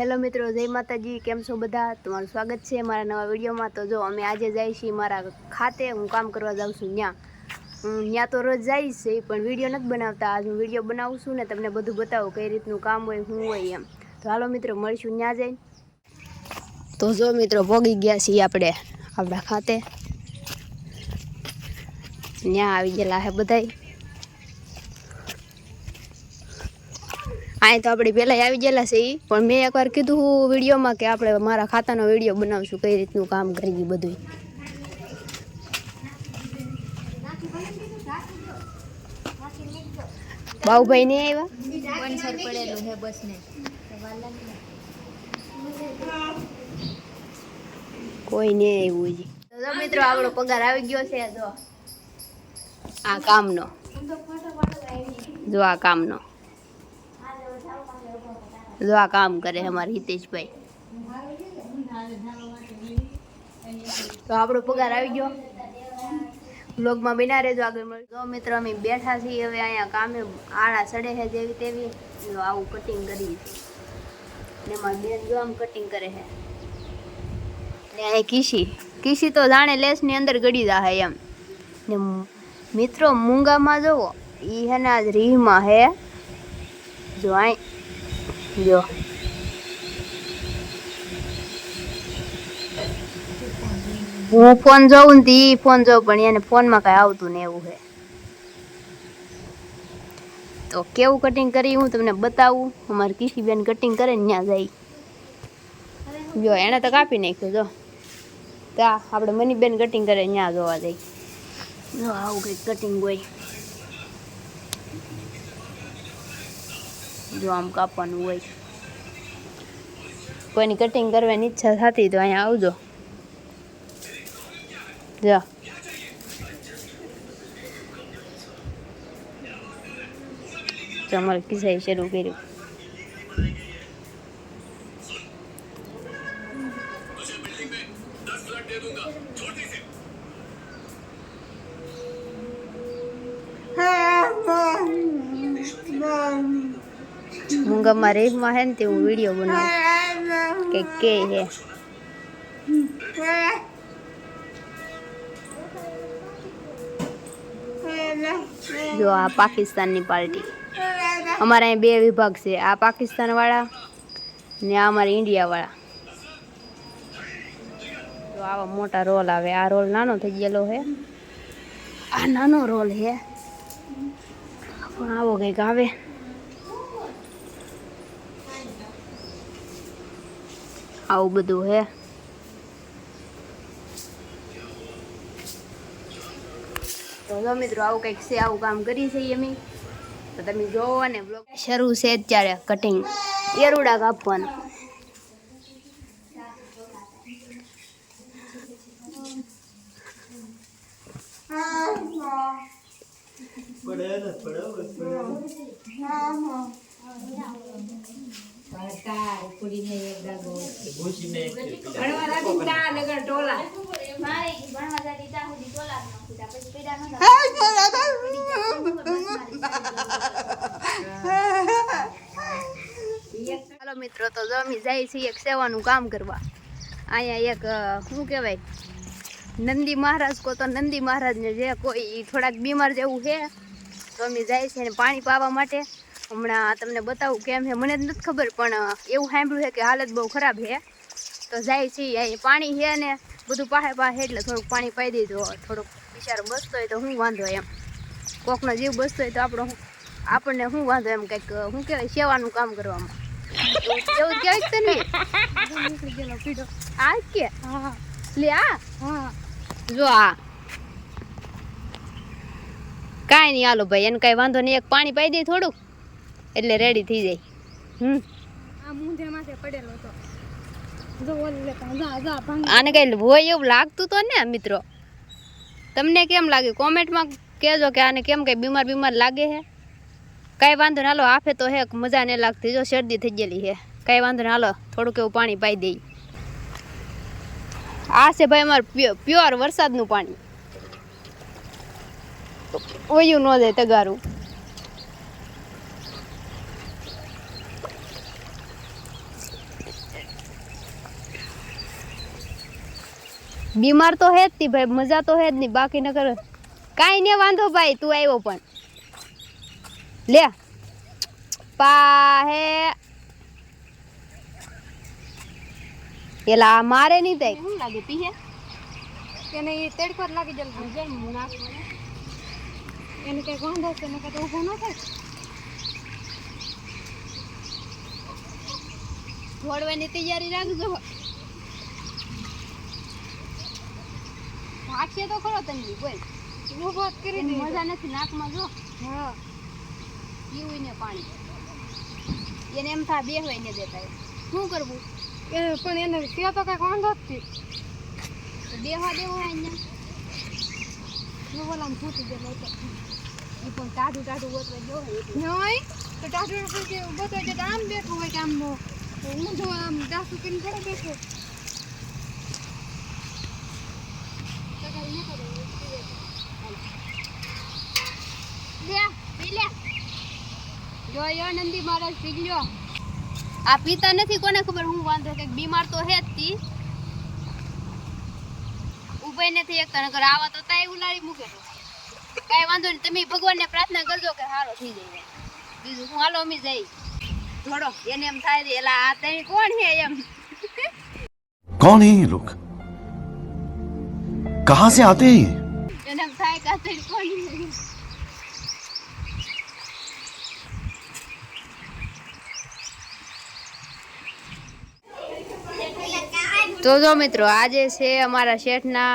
Hello મિત્રો, જય માતાજી। કેમ છો બધા? તમારું સ્વાગત છે મારા નવા વિડીયોમાં। તો જો અમે આજે જઈએ છીએ મારા ખાતે, હું કામ કરવા જાઉં છું ત્યાં તો રોજ જઈશ છે, પણ વિડીયો નથી બનાવતા। આજ હું વિડીયો બનાવું છું ને તમને બધું બતાવું કઈ રીતનું કામ હોય, શું હોય એમ। તો હાલો મિત્રો, મળીશું ત્યાં જઈને। તો જો મિત્રો, ભોગી ગયા છીએ આપણે આપણા ખાતે, ત્યાં આવી ગયેલા હે બધાય। અહીં તો આપણે પહેલાં આવી ગયેલા છે, પણ મેં એકવાર કીધું વિડીયોમાં કે આપણે મારા ખાતાનો વિડીયો બનાવશું, કઈ રીતનું કામ કરી બધું। બાઉભાઈ નહીં આવ્યા, પંચર પડેલું હે બસ ને કોઈ નહીં આવ્યું હજી। તો મિત્રો, આપણો પગાર આવી ગયો છે। જો આ કામનો, જો આ કામનો, જો આ કામ કરે અમારા હિતેશભાઈ। તો આપણો પગાર આવી ગયો। બ્લોગમાં બના રહેજો, આગળ મળજો। તો મિત્રો, અમે બેઠા છીએ હવે અહીંયા કામે, આડા સડે છે જેવી તેવી। જો આવું કટિંગ કરી ને મારી બેન જો આમ કટિંગ કરે છે ને અહીં કીસી તો જાણે લેસની અંદર ગળી જાહે એમ ને। મિત્રો, મૂંગામાં જોવો, એ હે ને આજ રીહમાં હે, જો અહીં જો હું ફોન જોઉં ને ઈ ફોન જોઉં, પણ એને ફોનમાં કઈ આવતું ને એવું છે। તો કેવું કટિંગ કરી હું તમને બતાવું। અમારી કિસી બેન કટિંગ કરે ને ત્યાં જાય, જો એને તો કાપી નાખ્યું। જો ત્યાં આપણે મની બેન કટિંગ કરે ત્યાં જોવા જાય। જો આવું કંઈક કટિંગ હોય, જો આમ કાપવાનું હોય। કોઈની કટિંગ કરવાની ઈચ્છા થતી તો અહીંયા આવજો। જો અમારે કિસ્સાએ શરૂ કર્યું। મૂંગામાં રેહમાં હે ને તે હું વિડીયો બનાવું કે હે। જો આ પાકિસ્તાનની પાર્ટી, અમારા અહીં બે વિભાગ છે, આ પાકિસ્તાન વાળા ને આ અમારા ઇન્ડિયા વાળા। તો આવા મોટા રોલ આવે, આ રોલ નાનો થઈ ગયેલો છે, આ નાનો રોલ છે, પણ આવો કંઈક આવે। આવું બધું હે। તો જો મિત્રો, આવું કંઈક છે, આવું કામ કરી છે અમે। તો તમે જોવો ને, બ્લોગ શરૂ છે અત્યારે કટિંગ એરુડા કાપવાનું। હાલો મિત્રો, તો જો અમે જાય છીએ એક સેવાનું કામ કરવા। અહીંયા એક શું કહેવાય, નંદી મહારાજ કો તો નંદી મહારાજને જે કોઈ થોડાક બીમાર જેવું છે, તો અમે જાય છે ને પાણી પાવા માટે। હમણાં તમને બતાવું કેમ છે, મને જ નથી ખબર, પણ એવું સાંભળ્યું છે કે હાલત બહુ ખરાબ છે। તો જાય છીએ, અહીં પાણી છે ને બધું પાહે એટલે થોડુંક પાણી પાઈ દેજો। થોડુંક બિચારો બસતો હોય તો શું વાંધો એમ, કોકનો જીવ બસતો હોય તો આપણને શું વાંધો એમ, કંઈક શું કહેવાય સેવાનું કામ કરવામાં એવું કહેવાય છે ને। આ કે લે આ જો આ કાંઈ નહીં, હાલો ભાઈ, એને કાંઈ વાંધો નહીં, એક પાણી પાઈ દે થોડુંક એટલે રેડી થઈ જાય। આને કઈ હોય એવું લાગતું તો ને મિત્રો, તમને કેમ લાગે કોમેન્ટમાં કહેજો કે આને કેમ કઈ બીમાર લાગે છે। કઈ વાંધો ને, હાલો આફે તો હે મજા નહીં લાગતી, જો શરદી થઈ ગયેલી છે, કઈ વાંધો ને, હાલો થોડુંક એવું પાણી પાઈ દઈ। આ છે ભાઈ અમારું પ્યોર વરસાદનું પાણી, ઓયું ન જાય તગારું। બીમાર તો હે જ તી ભાઈ, મજા તો હે જ નહીં, બાકી ન કર કાંઈ ને વાંધો ભાઈ, તું આવ્યો પણ લે પા હે એલા મારે નહીં થાય. શું લાગે પીહે એને એ તડકો લાગી જલ્દી જાય નાક એને કઈ વાંધો છે, એને કઈ ઊભો ન થાય. દોડવાની તૈયારી રાખજો. વાંચીએ તો ખરો તને બોલ, ઊભો કરી દે, મજા નથી નાકમાં જો. હા પીવું ને પાણી, એને એમ થા બેહવાય ને દેતા. શું કરવું પણ એને ત્યાં તો કઈ વાંધો જ બેહવા દેવું અહીંયા બોલામ ફૂટી ગયેલો હતો એ પણ ટાઢું ટાઢું ગોતવા જો નહીં તો ટાઢું ગોતવા જતા આમ બેઠું હોય કે આમ હું જો આમ ડાસું કરીને થોડો બેઠો જો નંદી મહારાજ પીગલ્યો. આ પીતા નથી, કોને ખબર હું વાંધો કે બીમાર તો હે જ તી, ઉભય નથી એક નકર આવા તો તાય ઉલાડી મૂકે તો કાઈ વાંધો નહીં. તમે ભગવાનને પ્રાર્થના કરજો કે હારો થઈ જાય. બીજું હું હાલો અમી જઈ થોડો એને એમ થાય રે એલા આ તઈ કોણ છે એમ. कौन है ये लोग, कहां से आते हैं ये? એને એમ થાય કે આ તઈ કોણ છે. તો જો મિત્રો આજે છે અમારા શેઠના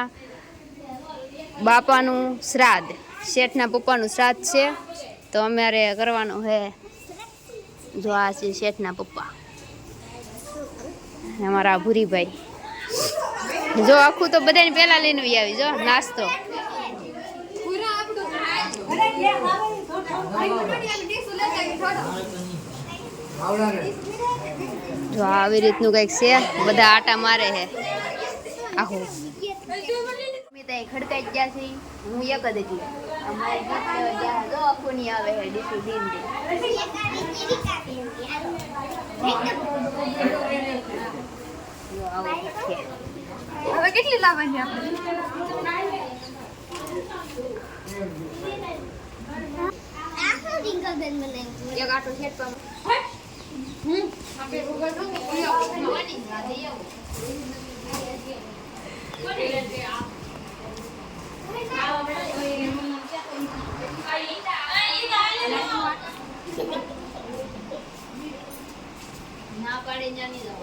બાપાનું શ્રાદ્ધ, શેઠના પપ્પાનું શ્રાદ્ધ છે, તો અમારે કરવાનું છે. જો આ છે શેઠના પપ્પા અમારા ભૂરીભાઈ. જો આખું તો બધાને પહેલા લઈને આવી જો નાસ્તો. જો આવી રીતનું કંઈક છે, બધા આટા મારે છે આખું. ખડકાઈ ગયા છે, હું એક જ હતી. જો આખું નહીં આવે છે ડીસું દીન હવે કેટલી લાવવાની આપણે એક આટો સેટ પર ના પાડે જાની જાવ.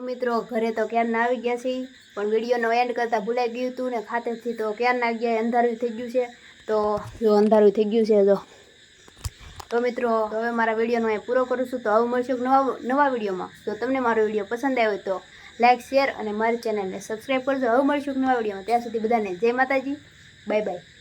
મિત્રો ઘરે તો ક્યારના આવી ગયા છે, પણ વિડીયોનો એન્ડ કરતા ભૂલાઈ ગયું હતું ને ખાતેથી તો ક્યારના આવી ગયા. અંધારું થઈ ગયું છે, તો જો અંધારું થઈ ગયું છે. તો મિત્રો હવે મારા વિડીયોનો અહીં પૂરો કરું છું. તો હવે મળશું નવા વિડીયોમાં. તો તમને મારો વિડીયો પસંદ આવ્યો તો લાઈક શેર અને મારી ચેનલને સબસ્ક્રાઈબ કરજો. હવે મળશું નવા વિડીયોમાં. ત્યાં સુધી બધાને જય માતાજી, બાય બાય.